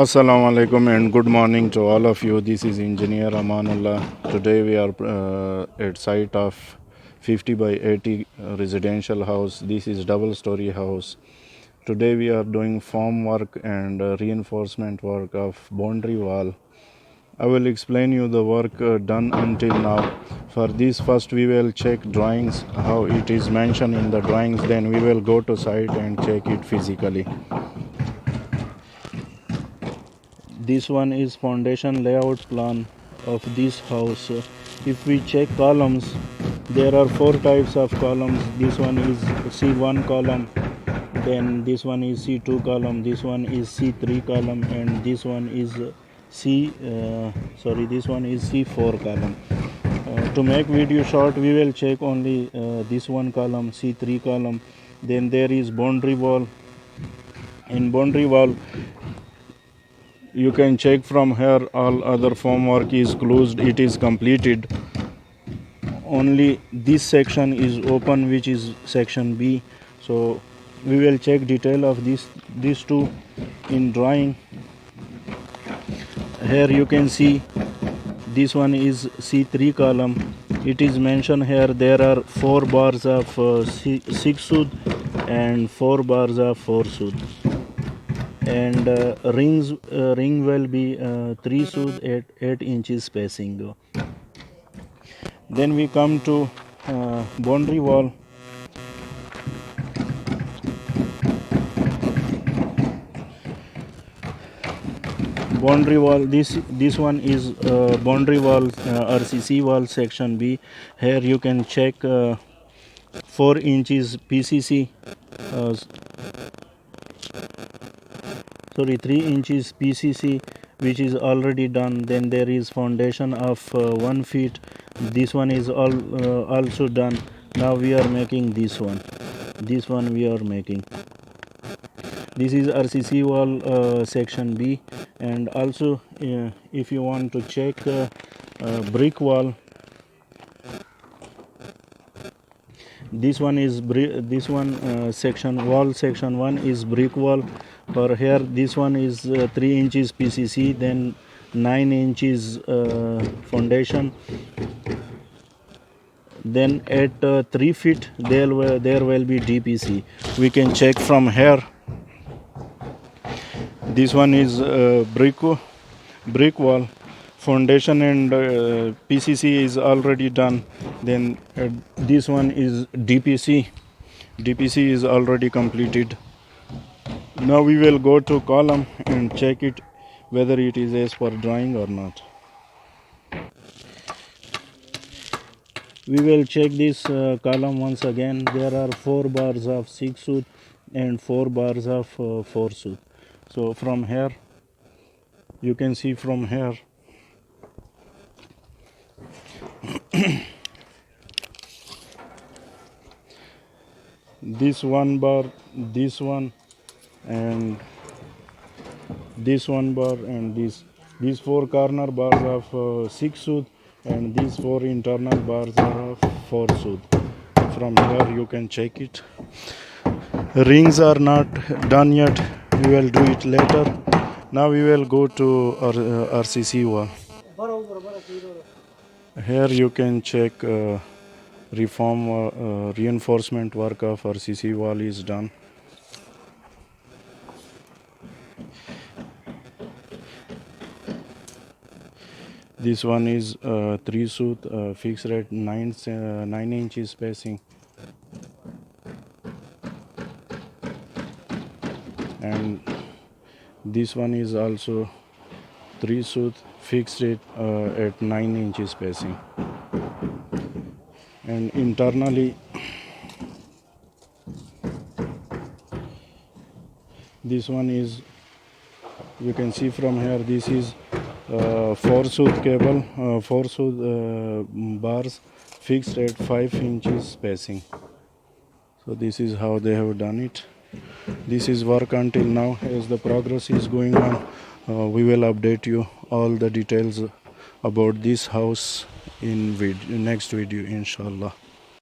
Assalamu alaikum and good morning to all of you. This is Engineer Amanullah. Today we are at site of 50 by 80 residential house. This is double story house. Today we are doing form work and reinforcement work of boundary wall. I will explain you the work done until now. For this first we will check drawings, how it is mentioned in the drawings, then we will go to site and check it physically. This one is foundation layout plan of this house. If we check columns, there are four types of columns. This one is C1 column, then this one is C2 column, this one is C3 column, and this one is this one is C4 column. To make video short, we will check only this one column, C3 column. Then there is boundary wall. In boundary wall, you can check from here, all other form work is closed, it is completed. Only this section is open, which is section B. So we will check detail of these two in drawing. Here you can see this one is C3 column. It is mentioned here there are 4 bars of 6 sud and 4 bars of 4 sud. And ring will be 3 sud at 8 inches spacing. Then we come to boundary wall. Boundary wall, this one is boundary wall, RCC wall section B. Here you can check 4 inches PCC, 3 inches PCC, which is already done. Then there is foundation of 1 feet. This one is also done. Now we are making this one. This one we are making. This is RCC wall section B. And also if you want to check brick wall, this one is section 1 is brick wall. For here this one is 3 inches PCC, then 9 inches foundation. Then at 3 feet there will be DPC. We can check from here. This one is brick wall. Foundation and PCC is already done. Then this one is DPC. DPC is already completed. Now we will go to column and check it whether it is as per drawing or not. We will check this column once again. There are 4 bars of 6 sud and 4 bars of 4 sud. So from here you can see from here this one bar, this one, and this one bar, and these 4 corner bars of 6 sud, and these 4 internal bars are of 4 sud. From here you can check it. Rings are not done yet, we will do it later. Now we will go to our RCC wall. Here you can check reinforcement work of RCC wall is done. This one is 3 sud, fixed at 9 inches spacing. And this one is also 3 sud, fixed it at 9 inches spacing. And internally this one is, you can see from here, this is 4 sud cable, 4 sud bars fixed at 5 inches spacing. So this is how they have done it. This is work until now. As the progress is going on, we will update you all the details about this house in next video, inshallah.